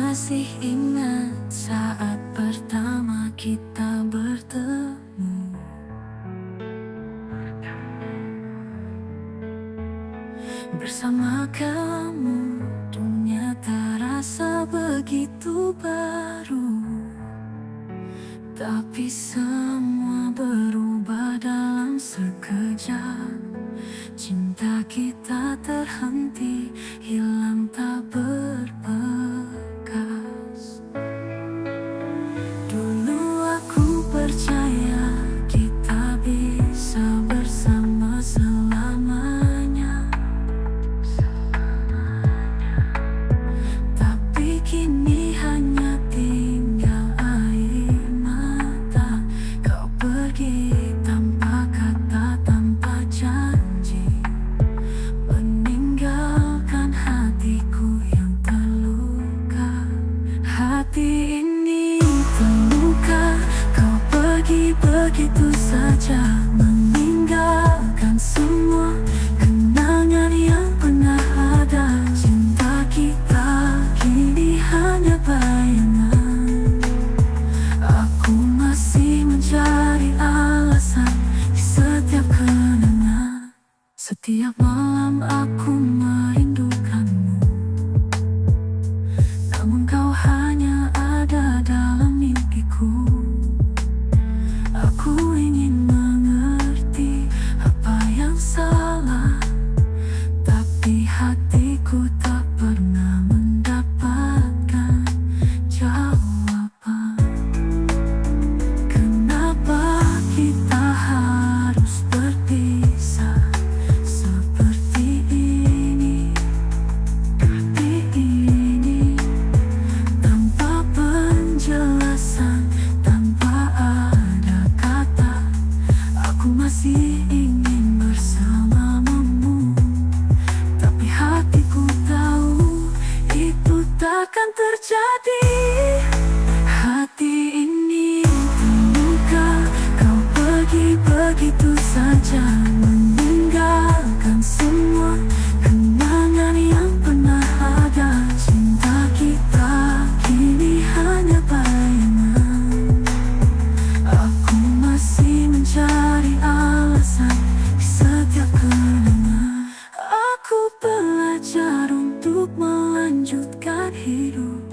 masih ingat saat pertama kita bertemu. Bersama kamu, dunia terasa begitu baru. Tapi semua berubah dalam sekejap. Cinta kita terhenti, hilang tak berbekas. Dulu aku percaya kita bisa bersama selamanya. Tapi kini hanya tinggal air mata. Kau pergi tanpa kata, tanpa janji, meninggalkan hatiku yang terluka. Hati ini terluka, kau pergi begitu saja, meninggalkan semua kenangan yang pernah ada. Cinta kita kini hanya bayangan. Aku masih mencari alasan di setiap kenangan. Setiap malam aku merindukanmu, namun kau hanya ada dalam mimpiku. Aku ingin mengerti apa yang salah, tapi hatiku tak pernah mendapatkan jawaban. Kenapa kita harus berpisah seperti ini, tanpa penjelasan, tanpa ada kata. Aku masih ingin bersamamu, tapi hatiku tahu itu takkan terjadi. Hati ini terluka, kau pergi begitu saja, meninggalkan semua kenangan yang pernah ada. Cinta kita kini hanya bayangan. Aku masih mencari alasan di setiap kenangan. Aku belajar untuk melanjutkan hidup,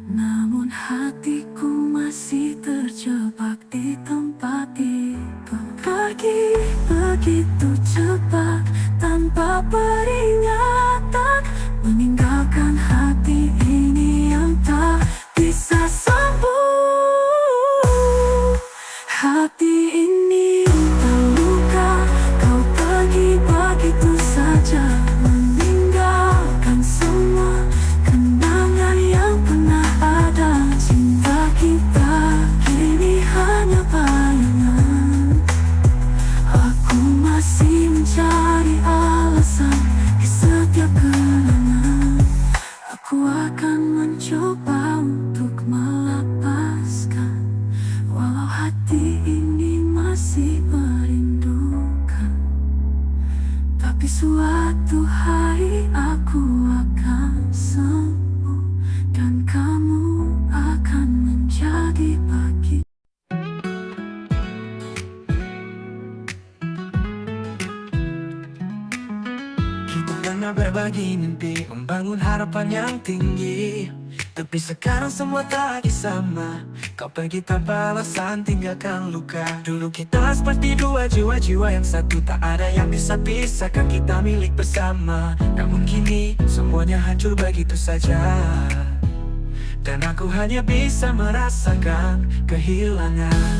namun hatiku masih terjebak di tempat itu. Pergi begitu cepat tanpa peringatan, meninggalkan hati ini yang tak bisa sembuh. Hati ini terluka, kau pergi begitu saja, meninggalkan semua kenangan yang pernah ada. Cinta kita kini hanya bayangan. Aku masih mencari alasan di setiap kenangan. Aku akan mencoba untuk melepaskan, walau hati ini masih merindukan. Tapi suatu hari aku akan sembuh, dan kamu akan menjadi bagi. Kita pernah berbagi mimpi, membangun harapan yang tinggi. Tapi sekarang semua tak lagi sama. Kau pergi tanpa alasan, tinggalkan luka. Dulu kita seperti dua jiwa-jiwa yang satu, tak ada yang bisa pisahkan kita milik bersama. Namun kini semuanya hancur begitu saja, dan aku hanya bisa merasakan kehilangan.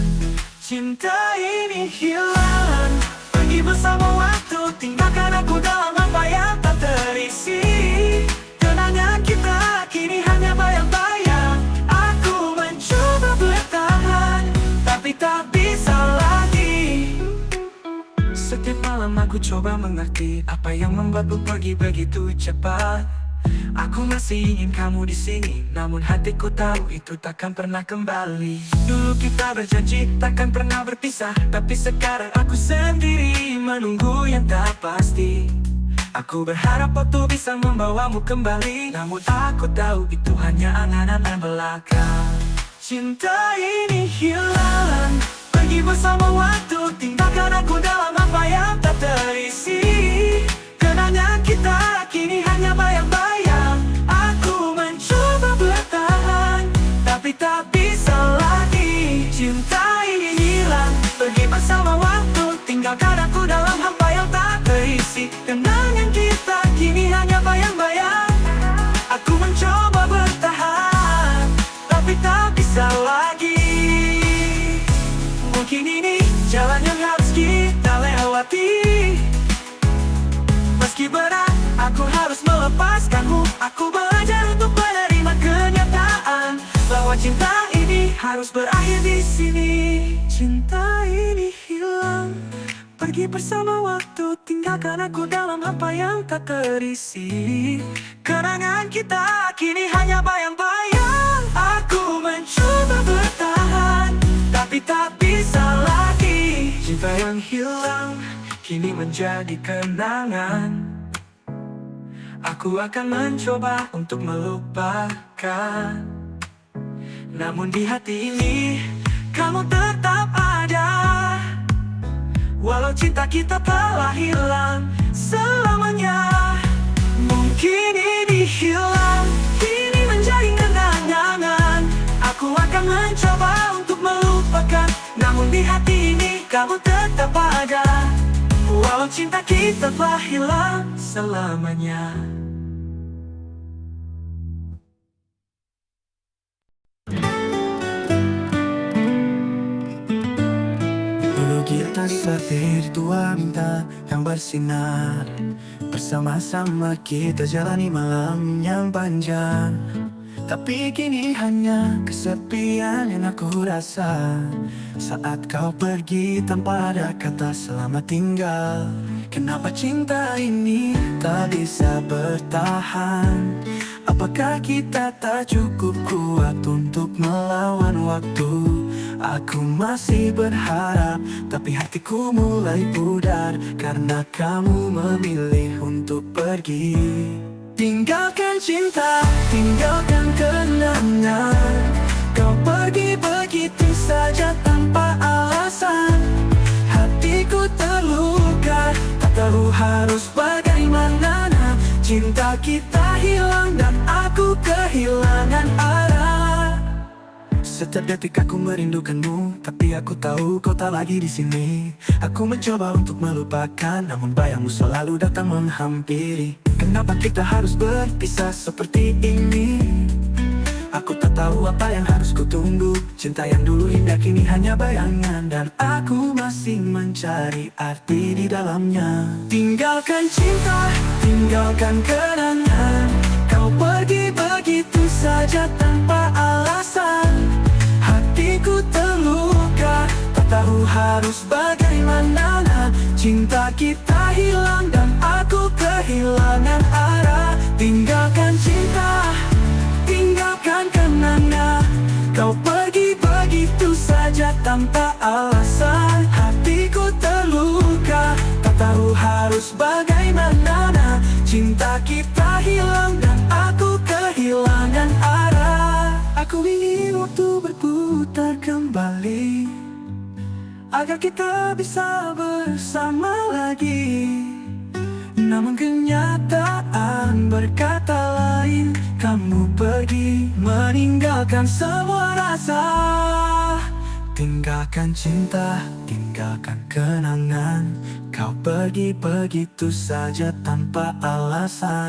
Cinta ini hilang, pergi bersama waktu, tinggalkan aku dalam apa yang tak terisi. Kenangan kita kini hanya bayang-bayang. Aku mencoba bertahan, tapi tak bisa lagi. Setiap malam aku coba mengerti apa yang membuatmu pergi begitu cepat. Aku masih ingin kamu di sini, namun hatiku tahu itu takkan pernah kembali. Dulu kita berjanji takkan pernah berpisah, tapi sekarang aku sendiri menunggu yang tak pasti. Aku berharap waktu bisa membawamu kembali, namun aku tahu itu hanya angan-angan belaka. Cinta ini hilang, pergi bersama waktu, tinggalkan aku dalam apa yang tak terisi. Kenangan kita kini hanya bayang-bayang. Aku mencoba bertahan, tapi tak bisa lagi. Cinta ini hilang, pergi bersama waktu, tinggalkan aku dalam hampa yang tak terisi. Kenangan kita kini hanya bayang-bayang. Aku mencoba bertahan, tapi tak bisa lagi. Mungkin ini jalan yang harus kita lewati. Meski berat, aku harus melepaskanmu. Aku belajar untuk menerima kenyataan bahwa cinta ini harus berakhir di sini. Cinta ini hilang, pergi bersama waktu, tinggalkan aku dalam apa yang tak terisi. Kenangan kita kini hanya bayang-bayang. Aku mencoba bertahan, tapi tak bisa lagi. Cinta yang hilang kini menjadi kenangan. Aku akan mencoba untuk melupakan, namun di hati ini kamu tetap ada. Walau cinta kita telah hilang selamanya. Mungkin ini hilang, kini menjadi kenangan. Aku akan mencoba untuk melupakan, namun di hati ini kamu tetap ada. Walau cinta kita telah hilang selamanya. Dulu kita seperti dua bintang yang bersinar, bersama-sama kita jalani malam yang panjang. Tapi kini hanya kesepian yang aku rasa saat kau pergi tanpa ada kata selamat tinggal. Kenapa cinta ini tak bisa bertahan? Apakah kita tak cukup kuat untuk melawan waktu? Aku masih berharap, tapi hatiku mulai pudar karena kamu memilih untuk pergi. Tinggalkan cinta, tinggalkan kenangan. Kau pergi begitu saja tanpa alasan. Hatiku terluka, tak tahu harus bagaimana. Cinta kita hilang dan aku kehilangan arah. Setiap detik aku merindukanmu, tapi aku tahu kau tak lagi di sini. Aku mencoba untuk melupakan, namun bayangmu selalu datang menghampiri. Kenapa kita harus berpisah seperti ini? Aku tak tahu apa yang harus kutunggu. Cinta yang dulu indah kini hanya bayangan, dan aku masih mencari arti di dalamnya. Tinggalkan cinta, tinggalkan kenangan. Kau pergi begitu saja tanpa alasan. Hatiku terluka, tak tahu harus bagaimana. Cinta kita hilang dan aku kehilangan arah. Tinggalkan cinta, tinggalkan kenangan. Kau pergi begitu saja tanpa alasan. Hatiku terluka, tak tahu harus bagaimana. Cinta kita hilang dan aku kehilangan arah. Aku ingin waktu berputar kembali, agar kita bisa bersama lagi. Namun kenyataan berkata lain. Kamu pergi meninggalkan semua rasa. Tinggalkan cinta, tinggalkan kenangan. Kau pergi begitu saja tanpa alasan.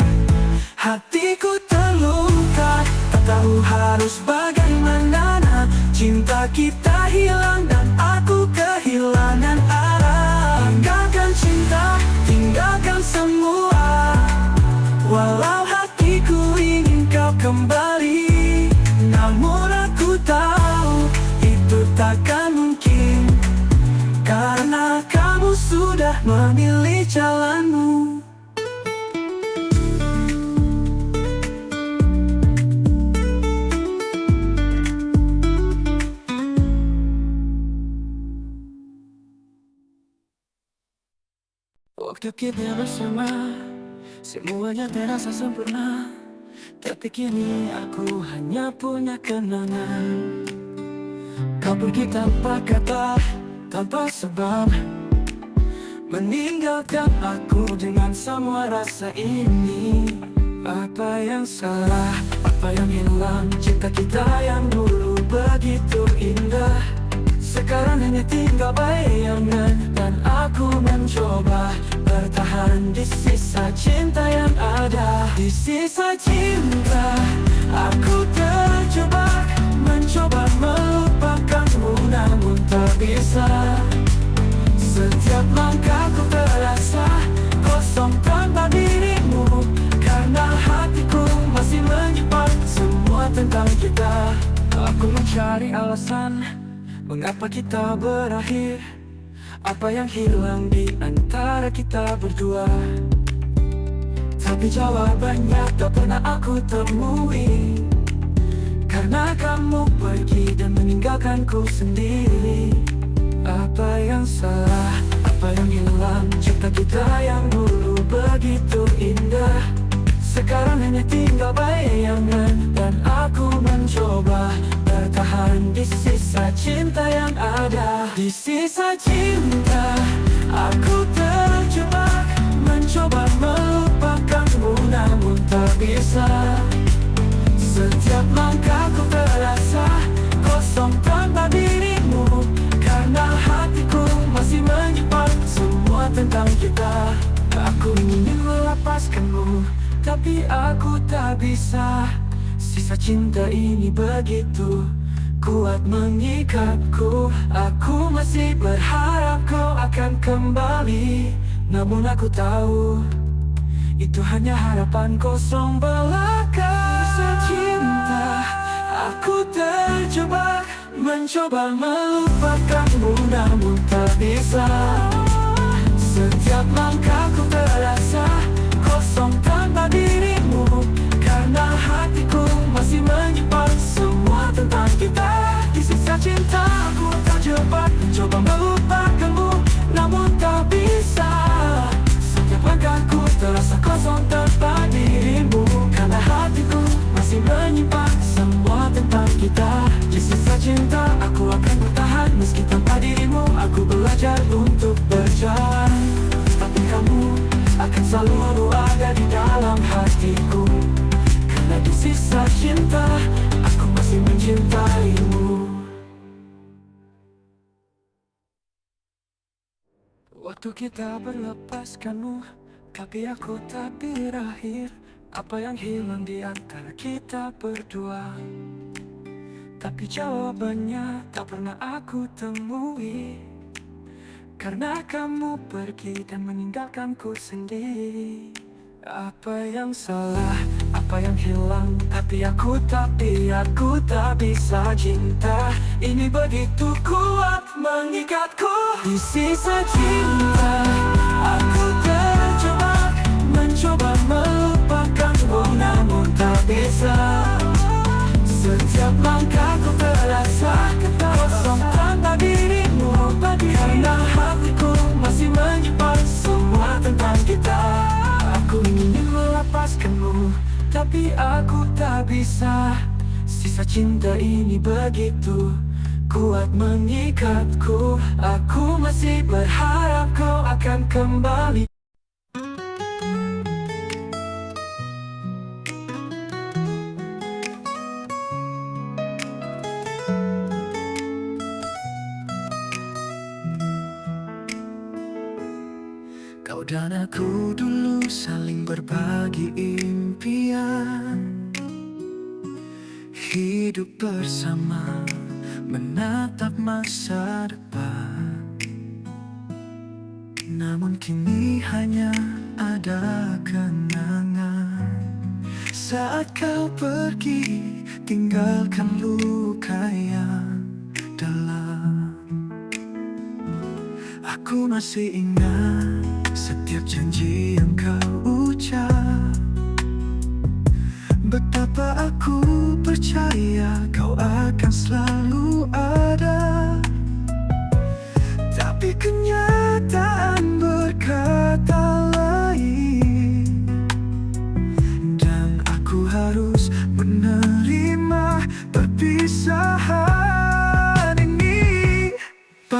Hatiku terluka, tak tahu harus bagaimana. Cinta kita hilang dan aku kehilangan arah. Tinggalkan cinta, tinggalkan semua. Walau hatiku ingin kau kembali, namun aku tahu itu takkan mungkin, karena kamu sudah memilih jalanmu. Waktu kita bersama Semuanya terasa sempurna, tapi kini aku hanya punya kenangan. Kau pergi tanpa kata, tanpa sebab, meninggalkan aku dengan semua rasa ini. Apa yang salah, apa yang hilang? Cinta kita yang dulu begitu indah, sekarang hanya tinggal bayangan. Dan aku mencoba bertahan di sisa cinta yang ada. Di sisa cinta, aku terjebak, mencoba melupakanmu namun tak bisa. Setiap langkahku terasa kosong tanpa dirimu, karena hatiku masih menyimpan semua tentang kita. Aku mencari alasan mengapa kita berakhir, apa yang hilang di antara kita berdua. Tapi jawabannya tak pernah aku temui, karena kamu pergi dan meninggalkanku sendiri. Apa yang salah, apa yang hilang? Cinta kita yang dulu begitu indah, sekarang hanya tinggal bayangan. Dan aku mencoba bertahan di sisa cinta yang ada. Di sisa cinta, aku terjebak, mencoba melupakanmu namun tak bisa. Setiap langkahku terasa kosong tanpa dirimu, karena hatiku masih menyimpan semua tentang kita. Aku ingin melepaskanmu, tapi aku tak bisa. Sisa cinta ini begitu kuat mengikatku. Aku masih berharap kau akan kembali, namun aku tahu itu hanya harapan kosong belaka. Sisa cinta, aku terjebak, mencoba melupakanmu namun tak bisa. Setiap langkahku terasa kosong tanpa dirimu, karena hatiku masih menyimpan semua tentang kita. Di sisa cinta aku terjebak, mencoba melupakanmu namun tak bisa. Setiap langkahku terasa kosong tanpa dirimu, karena hatiku masih menyimpan semua tentang kita. Di sisa cinta aku akan bertahan, meski tanpa dirimu aku belajar untuk berjalan. Tapi kamu akan selalu ada di dalam hatiku, karena di sisa cinta aku masih mencintaimu. Waktu kita berlepaskanmu, tapi aku tak berakhir. Apa yang hilang di antara kita berdua? Tapi jawabannya tak pernah aku temui, karena kamu pergi dan meninggalkanku sendiri. Apa yang salah, apa yang hilang? Tapi aku tak bisa. Cinta ini begitu kuat mengikatku. Di sisa cinta, aku terjebak, mencoba melupakanmu namun tak bisa. Setiap langkahku terasa kosong tanpa dirimu, karena hatiku masih menyimpan semua tentang kita. Aku ingin melepaskanmu, tapi aku tak bisa. Sisa cinta ini begitu kuat mengikatku. Aku masih berharap kau akan kembali. Kau dan aku dulu saling berbagi impian, hidup bersama, menatap masa depan. Namun kini hanya ada kenangan. Saat kau pergi, tinggalkan luka yang dalam. Aku masih ingat setiap janji yang kau ucap, betapa aku percaya kau akan selalu ada. Tapi kenyataan berkata lain.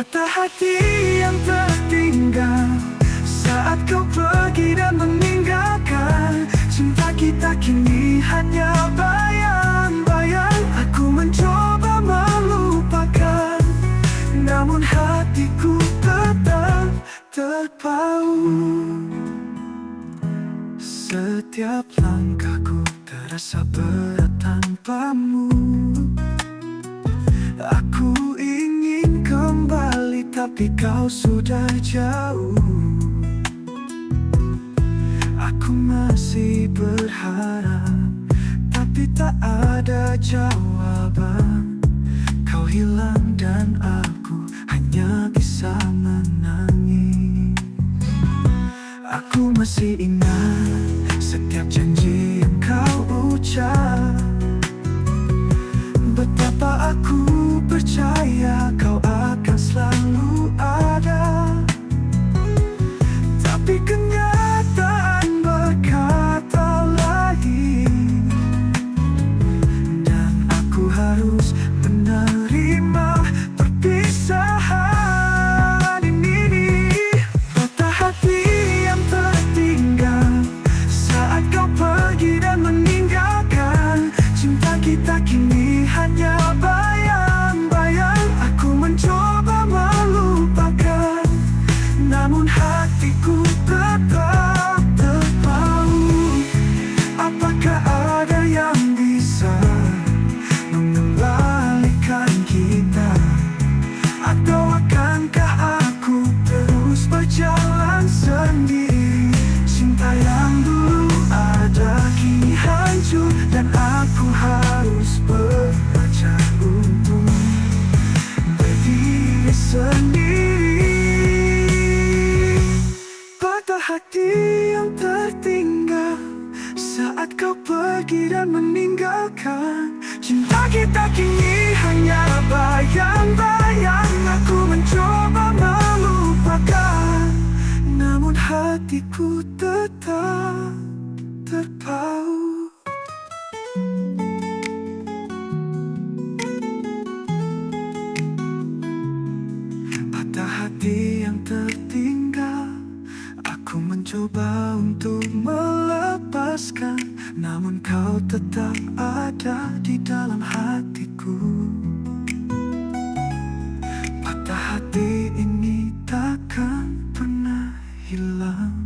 Patah hati yang tertinggal saat kau pergi dan meninggalkan. Cinta kita kini hanya bayang-bayang. Aku mencoba melupakan, namun hatiku tetap terpaut. Setiap langkahku terasa berat tanpamu. Aku ingin kembali tapi kau sudah jauh. Aku masih berharap tapi tak ada jawaban. Kau hilang dan aku hanya bisa menangis. Aku masih ingat setiap janji yang kau ucap. Betapa aku percaya kau akan selalu ada. Tapi kenyataan berkata lain, dan aku harus menerima perpisahan ini. Patah hati yang tertinggal saat kau pergi dan meninggalkan. Cinta kita kini hanya bayang-bayang. Aku mencoba melupakan, namun hatiku tetap terpaut. Apakah ada yang bisa mengembalikan kita? Atau akankah aku terus berjalan sendiri? Cinta yang dulu ada kini hancur, dan aku harus belajar untuk berdiri sendiri. Patah hati yang tertinggal saat kau pergi dan meninggalkan. Cinta kita kini hanya bayang-bayang. Aku mencoba melupakan, namun hatiku tetap terpaut. Patah hati yang tertinggal, aku mencoba untuk melepaskan, namun kau tetap ada di dalam hatiku. Patah hati ini takkan pernah hilang.